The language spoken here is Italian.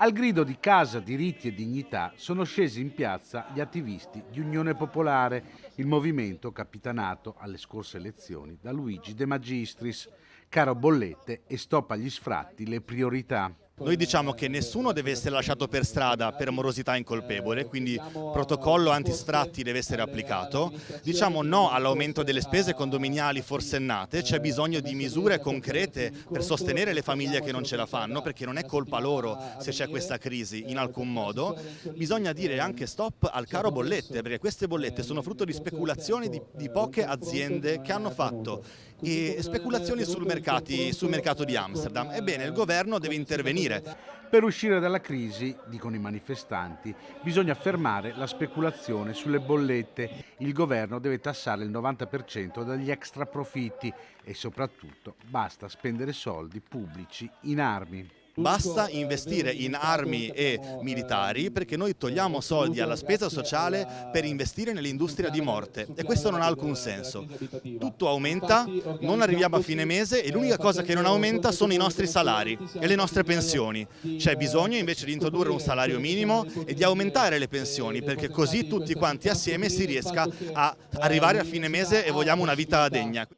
Al grido di casa, diritti e dignità sono scesi in piazza gli attivisti di Unione Popolare, il movimento capitanato alle scorse elezioni da Luigi De Magistris. Caro bollette e stop agli sfratti, le priorità. Noi diciamo che nessuno deve essere lasciato per strada per morosità incolpevole, quindi protocollo antisfratti deve essere applicato. Diciamo no all'aumento delle spese condominiali forsennate, c'è bisogno di misure concrete per sostenere le famiglie che non ce la fanno, perché non è colpa loro se c'è questa crisi in alcun modo. Bisogna dire anche stop al caro bollette, perché queste bollette sono frutto di speculazioni di poche aziende che hanno fatto speculazioni sul mercato di Amsterdam. Ebbene, il governo deve intervenire. Per uscire dalla crisi, dicono i manifestanti, bisogna fermare la speculazione sulle bollette. Il governo deve tassare il 90% degli extra profitti e soprattutto basta spendere soldi pubblici in armi. Basta investire in armi e militari, perché noi togliamo soldi alla spesa sociale per investire nell'industria di morte e questo non ha alcun senso. Tutto aumenta, non arriviamo a fine mese e l'unica cosa che non aumenta sono i nostri salari e le nostre pensioni. C'è bisogno invece di introdurre un salario minimo e di aumentare le pensioni, perché così tutti quanti assieme si riesca a arrivare a fine mese e vogliamo una vita degna.